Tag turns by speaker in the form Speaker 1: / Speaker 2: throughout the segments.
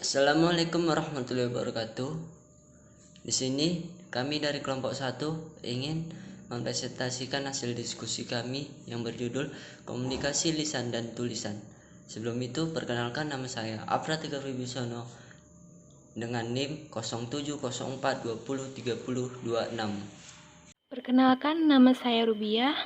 Speaker 1: Assalamualaikum warahmatullahi wabarakatuh. Di sini kami dari kelompok 1 ingin mempresentasikan hasil diskusi kami yang berjudul Komunikasi Lisan dan Tulisan. Sebelum itu, perkenalkan, nama saya Afra Tegar Wibisono dengan NIM 0704203026.
Speaker 2: Perkenalkan, nama saya Rubiah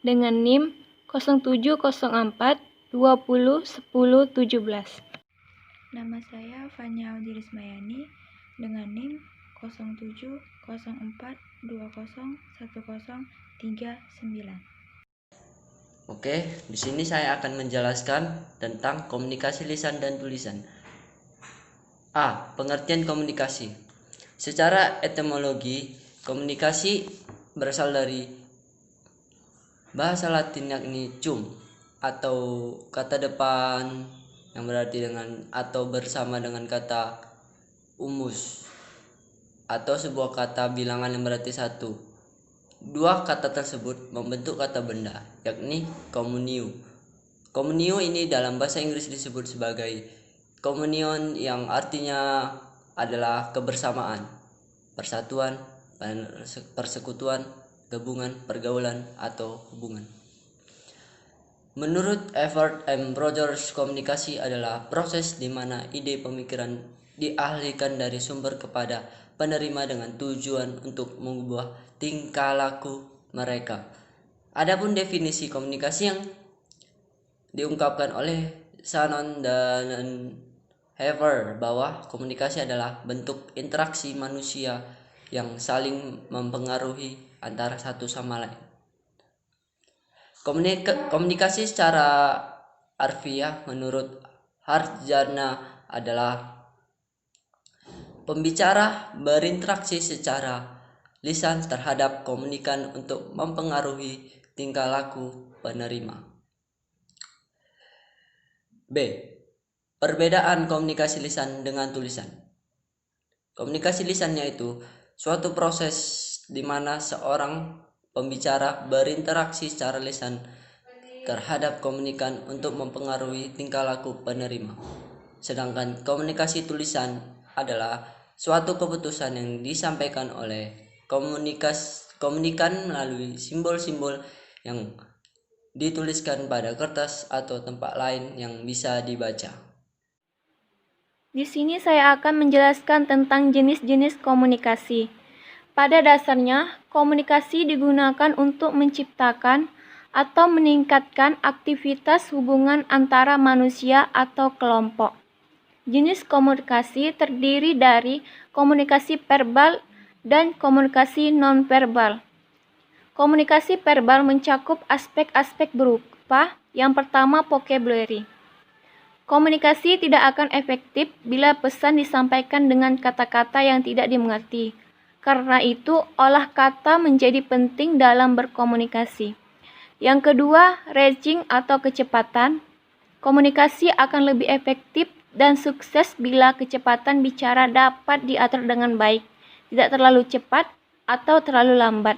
Speaker 2: dengan NIM 0704201017.
Speaker 3: Nama saya Fanya Audirismayani dengan NIM 0704201039.
Speaker 1: Oke, di sini saya akan menjelaskan tentang komunikasi lisan dan tulisan. A. Pengertian komunikasi. Secara etimologi, komunikasi berasal dari bahasa Latin yakni cum atau kata depan yang berarti dengan atau bersama dengan kata umus atau sebuah kata bilangan yang berarti satu. Dua kata tersebut membentuk kata benda yakni communio. Communio ini dalam bahasa Inggris disebut sebagai communion yang artinya adalah kebersamaan, persatuan, persekutuan, gabungan, pergaulan, atau hubungan. Menurut Everett M. Rogers, komunikasi adalah proses di mana ide pemikiran dialihkan dari sumber kepada penerima dengan tujuan untuk mengubah tingkah laku mereka. Adapun definisi komunikasi yang diungkapkan oleh Shannon dan Haver bahwa komunikasi adalah bentuk interaksi manusia yang saling mempengaruhi antara satu sama lain. Komunikasi secara harfiah menurut Harjana adalah pembicara berinteraksi secara lisan terhadap komunikan untuk mempengaruhi tingkah laku penerima. B. Perbedaan komunikasi lisan dengan tulisan. Komunikasi lisan yaitu suatu proses di mana seorang pembicara berinteraksi secara lisan terhadap komunikan untuk mempengaruhi tingkah laku penerima. Sedangkan komunikasi tulisan adalah suatu keputusan yang disampaikan oleh komunikan melalui simbol-simbol yang dituliskan pada kertas atau tempat lain yang bisa dibaca.
Speaker 2: Di sini saya akan menjelaskan tentang jenis-jenis komunikasi. Pada dasarnya, komunikasi digunakan untuk menciptakan atau meningkatkan aktivitas hubungan antara manusia atau kelompok. Jenis komunikasi terdiri dari komunikasi verbal dan komunikasi nonverbal. Komunikasi verbal mencakup aspek-aspek berupa yang pertama, vocabulary. Komunikasi tidak akan efektif bila pesan disampaikan dengan kata-kata yang tidak dimengerti. Karena itu, olah kata menjadi penting dalam berkomunikasi. Yang kedua, ranging atau kecepatan. Komunikasi akan lebih efektif dan sukses bila kecepatan bicara dapat diatur dengan baik, tidak terlalu cepat atau terlalu lambat.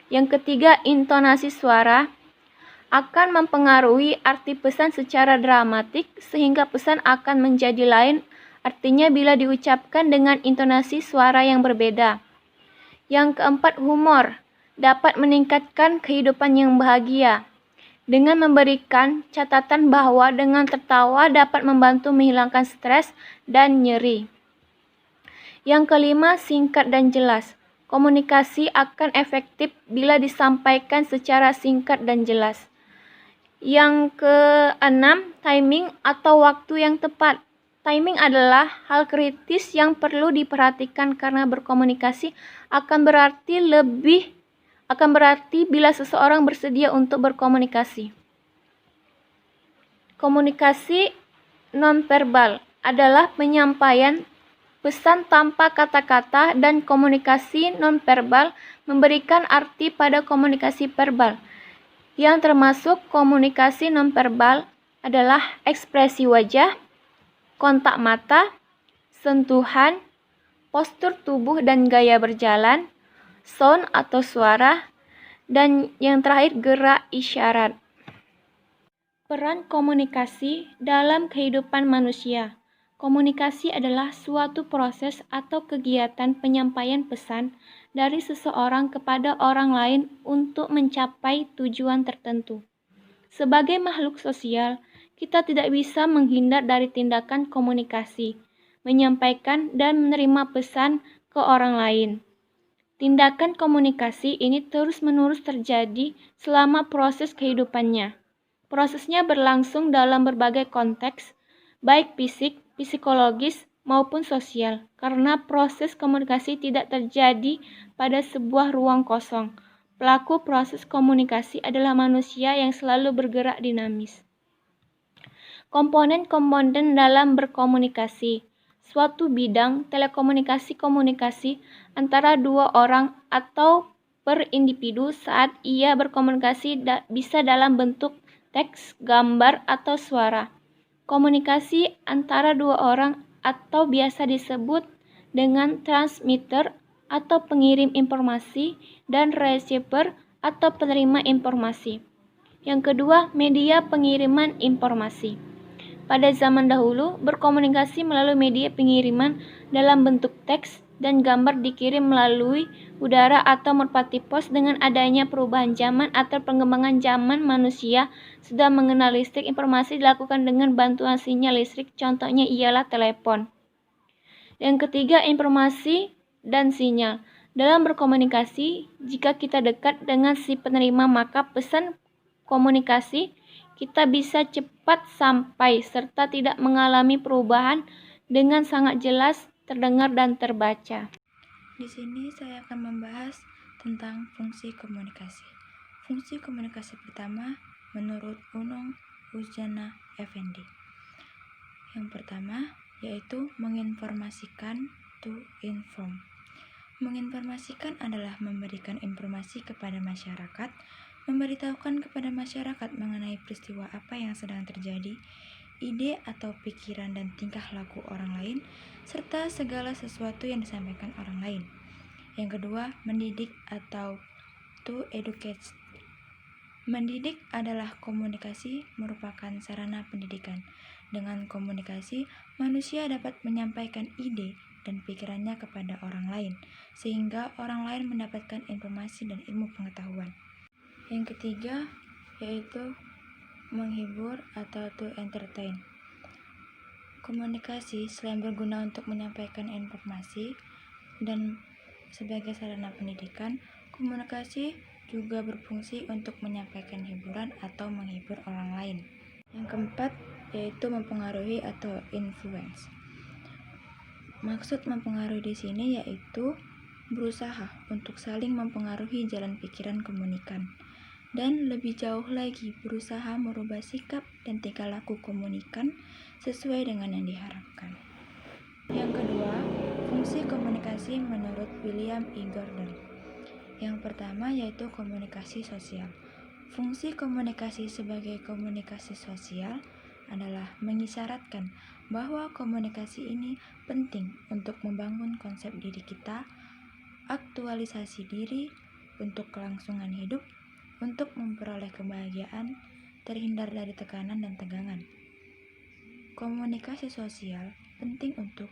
Speaker 2: Yang ketiga, intonasi suara akan mempengaruhi arti pesan secara dramatik sehingga pesan akan menjadi lain artinya bila diucapkan dengan intonasi suara yang berbeda. Yang keempat, humor dapat meningkatkan kehidupan yang bahagia dengan memberikan catatan bahwa dengan tertawa dapat membantu menghilangkan stres dan nyeri. Yang kelima, singkat dan jelas. Komunikasi akan efektif bila disampaikan secara singkat dan jelas. Yang keenam, timing atau waktu yang tepat. Timing adalah hal kritis yang perlu diperhatikan karena berkomunikasi akan berarti bila seseorang bersedia untuk berkomunikasi. Komunikasi nonverbal adalah penyampaian pesan tanpa kata-kata dan komunikasi nonverbal memberikan arti pada komunikasi verbal. Yang termasuk komunikasi nonverbal adalah ekspresi wajah, kontak mata, sentuhan, postur tubuh dan gaya berjalan, sound atau suara, dan yang terakhir gerak isyarat. Peran komunikasi dalam kehidupan manusia. Komunikasi adalah suatu proses atau kegiatan penyampaian pesan dari seseorang kepada orang lain untuk mencapai tujuan tertentu. Sebagai makhluk sosial, kita tidak bisa menghindar dari tindakan komunikasi, menyampaikan dan menerima pesan ke orang lain. Tindakan komunikasi ini terus-menerus terjadi selama proses kehidupannya. Prosesnya berlangsung dalam berbagai konteks, baik fisik, psikologis, maupun sosial, karena proses komunikasi tidak terjadi pada sebuah ruang kosong. Pelaku proses komunikasi adalah manusia yang selalu bergerak dinamis. Komponen-komponen dalam berkomunikasi. Suatu bidang telekomunikasi-komunikasi antara dua orang atau per individu saat ia berkomunikasi bisa dalam bentuk teks, gambar, atau suara. Komunikasi antara dua orang atau biasa disebut dengan transmitter atau pengirim informasi dan receiver atau penerima informasi. Yang kedua, media pengiriman informasi. Pada zaman dahulu, berkomunikasi melalui media pengiriman dalam bentuk teks dan gambar dikirim melalui udara atau merpati pos. Dengan adanya perubahan zaman atau perkembangan zaman, manusia sudah mengenal listrik. Informasi dilakukan dengan bantuan sinyal listrik, contohnya ialah telepon. Yang ketiga, informasi dan sinyal. Dalam berkomunikasi, jika kita dekat dengan si penerima, maka pesan komunikasi kita bisa cepat sampai serta tidak mengalami perubahan dengan sangat jelas terdengar dan terbaca.
Speaker 3: Di sini saya akan membahas tentang fungsi komunikasi. Fungsi komunikasi pertama menurut Unung Uzjana Effendi. Yang pertama yaitu menginformasikan, to inform. Menginformasikan adalah memberikan informasi kepada masyarakat, memberitahukan kepada masyarakat mengenai peristiwa apa yang sedang terjadi, ide atau pikiran dan tingkah laku orang lain, serta segala sesuatu yang disampaikan orang lain. Yang kedua, mendidik atau to educate. Mendidik adalah komunikasi merupakan sarana pendidikan. Dengan komunikasi, manusia dapat menyampaikan ide dan pikirannya kepada orang lain, sehingga orang lain mendapatkan informasi dan ilmu pengetahuan. Yang ketiga, yaitu menghibur atau to entertain. Komunikasi selain berguna untuk menyampaikan informasi dan sebagai sarana pendidikan, komunikasi juga berfungsi untuk menyampaikan hiburan atau menghibur orang lain. Yang keempat, yaitu mempengaruhi atau influence. Maksud mempengaruhi di sini yaitu berusaha untuk saling mempengaruhi jalan pikiran komunikan, dan lebih jauh lagi berusaha merubah sikap dan tingkah laku komunikan sesuai dengan yang diharapkan. Yang kedua, fungsi komunikasi menurut William E. Gordon. Yang pertama yaitu komunikasi sosial. Fungsi komunikasi sebagai komunikasi sosial adalah mengisyaratkan bahwa komunikasi ini penting untuk membangun konsep diri kita, aktualisasi diri, untuk kelangsungan hidup, untuk memperoleh kebahagiaan, terhindar dari tekanan dan tegangan. Komunikasi sosial penting untuk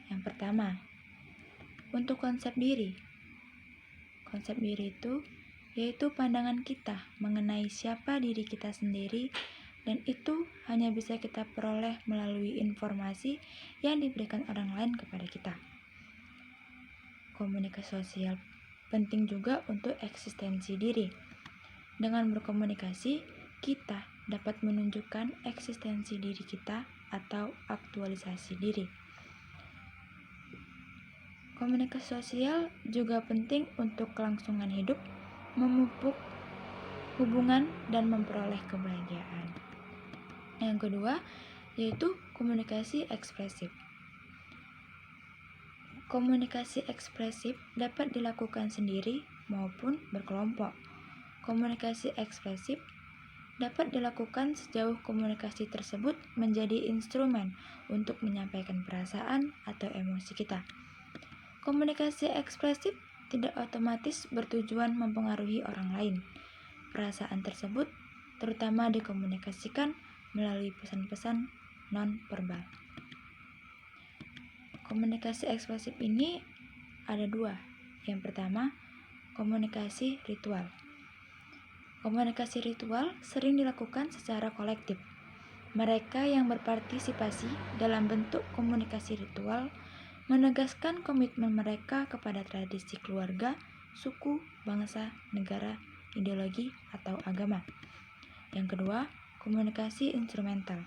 Speaker 3: yang pertama, untuk konsep diri. Konsep diri itu yaitu pandangan kita mengenai siapa diri kita sendiri, dan itu hanya bisa kita peroleh melalui informasi yang diberikan orang lain kepada kita. Komunikasi sosial penting juga untuk eksistensi diri. Dengan berkomunikasi, kita dapat menunjukkan eksistensi diri kita atau aktualisasi diri. Komunikasi sosial juga penting untuk kelangsungan hidup, memupuk hubungan, dan memperoleh kebahagiaan. Yang kedua, yaitu komunikasi ekspresif. Komunikasi ekspresif dapat dilakukan sendiri maupun berkelompok. Komunikasi ekspresif dapat dilakukan sejauh komunikasi tersebut menjadi instrumen untuk menyampaikan perasaan atau emosi kita. Komunikasi ekspresif tidak otomatis bertujuan mempengaruhi orang lain. Perasaan tersebut terutama dikomunikasikan melalui pesan-pesan non-verbal. Komunikasi ekspresif ini ada dua. Yang pertama, komunikasi ritual. Komunikasi ritual sering dilakukan secara kolektif. Mereka yang berpartisipasi dalam bentuk komunikasi ritual menegaskan komitmen mereka kepada tradisi keluarga, suku, bangsa, negara, ideologi, atau agama. Yang kedua, komunikasi instrumental.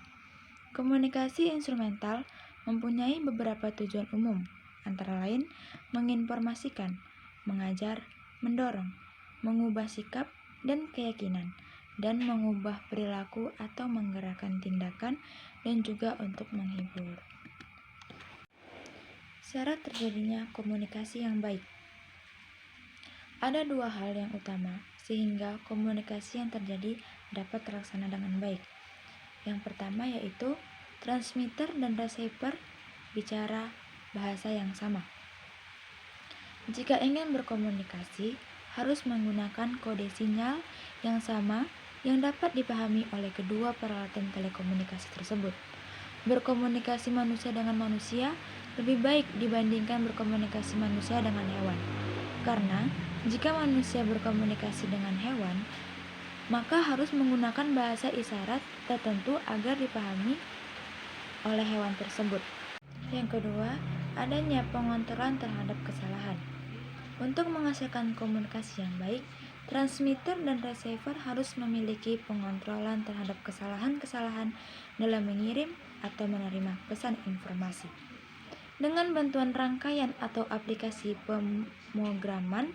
Speaker 3: Komunikasi instrumental mempunyai beberapa tujuan umum, antara lain menginformasikan, mengajar, mendorong, mengubah sikap dan keyakinan, dan mengubah perilaku atau menggerakkan tindakan, dan juga untuk menghibur. Syarat terjadinya komunikasi yang baik. Ada dua hal yang utama sehingga komunikasi yang terjadi dapat terlaksana dengan baik. Yang pertama yaitu transmitter dan receiver bicara bahasa yang sama. Jika ingin berkomunikasi, harus menggunakan kode sinyal yang sama yang dapat dipahami oleh kedua peralatan telekomunikasi tersebut. Berkomunikasi manusia dengan manusia lebih baik dibandingkan berkomunikasi manusia dengan hewan. Karena jika manusia berkomunikasi dengan hewan, maka harus menggunakan bahasa isyarat tertentu agar dipahami oleh hewan tersebut. Yang kedua, adanya pengontrolan terhadap kesalahan. Untuk menghasilkan komunikasi yang baik, transmitter dan receiver harus memiliki pengontrolan terhadap kesalahan-kesalahan dalam mengirim atau menerima pesan informasi. Dengan bantuan rangkaian atau aplikasi pemrograman,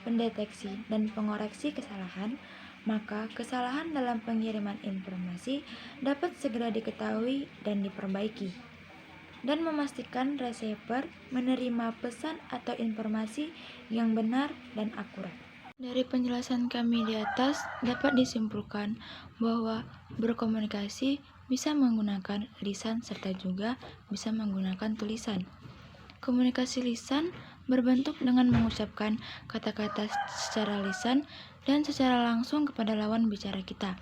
Speaker 3: pendeteksi, dan pengoreksi kesalahan, maka kesalahan dalam pengiriman informasi dapat segera diketahui dan diperbaiki, dan memastikan receiver menerima pesan atau informasi yang benar dan akurat. Dari penjelasan kami di atas dapat disimpulkan bahwa berkomunikasi bisa menggunakan lisan serta juga bisa menggunakan tulisan. Komunikasi lisan berbentuk dengan mengucapkan kata-kata secara lisan dan secara langsung kepada lawan bicara kita.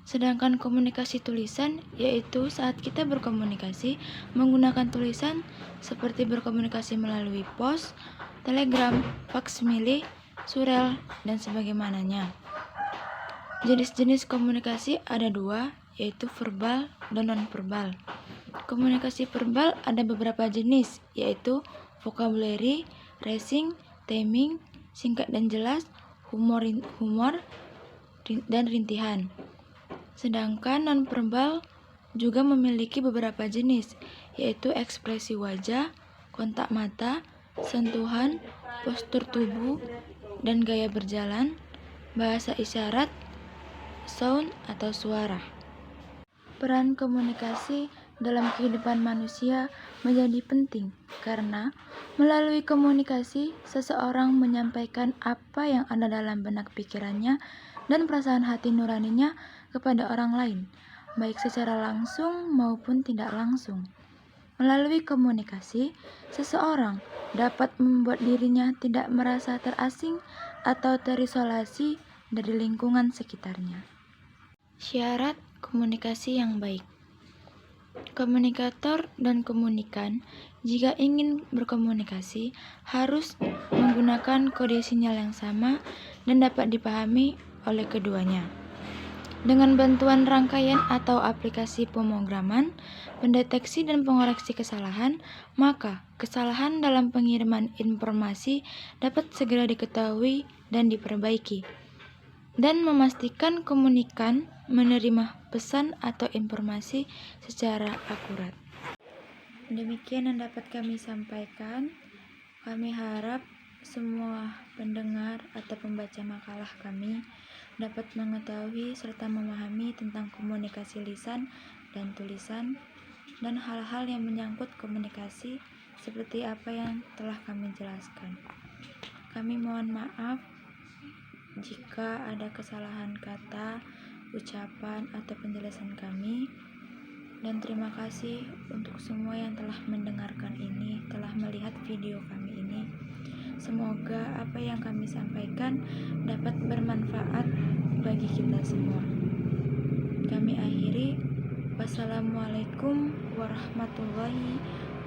Speaker 3: Sedangkan komunikasi tulisan yaitu saat kita berkomunikasi menggunakan tulisan seperti berkomunikasi melalui pos, telegram, faksimile, surel, dan sebagaimananya. Jenis-jenis komunikasi ada dua, yaitu verbal dan non-verbal. Komunikasi verbal ada beberapa jenis, yaitu vocabulary, rhyming, timing, singkat dan jelas, humor dan rintihan. Sedangkan non-verbal juga memiliki beberapa jenis, yaitu ekspresi wajah, kontak mata, sentuhan, postur tubuh, dan gaya berjalan, bahasa isyarat, sound atau suara. Peran komunikasi dalam kehidupan manusia menjadi penting karena melalui komunikasi seseorang menyampaikan apa yang ada dalam benak pikirannya dan perasaan hati nuraninya kepada orang lain, baik secara langsung maupun tidak langsung. Melalui komunikasi, seseorang dapat membuat dirinya tidak merasa terasing atau terisolasi dari lingkungan sekitarnya. Syarat komunikasi yang baik. Komunikator dan komunikan jika ingin berkomunikasi harus menggunakan kode sinyal yang sama dan dapat dipahami oleh keduanya. Dengan bantuan rangkaian atau aplikasi pemrograman, pendeteksi dan pengoreksi kesalahan, maka kesalahan dalam pengiriman informasi dapat segera diketahui dan diperbaiki, dan memastikan komunikan menerima pesan atau informasi secara akurat. Demikian yang dapat kami sampaikan. Kami harap semua pendengar atau pembaca makalah kami dapat mengetahui serta memahami tentang komunikasi lisan dan tulisan dan hal-hal yang menyangkut komunikasi seperti apa yang telah kami jelaskan. Kami mohon maaf jika ada kesalahan kata, ucapan, atau penjelasan kami, dan terima kasih untuk semua yang telah mendengarkan ini, telah melihat video kami ini. Semoga apa yang kami sampaikan dapat bermanfaat bagi kita semua. Kami akhiri. Wassalamualaikum warahmatullahi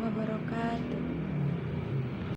Speaker 3: wabarakatuh.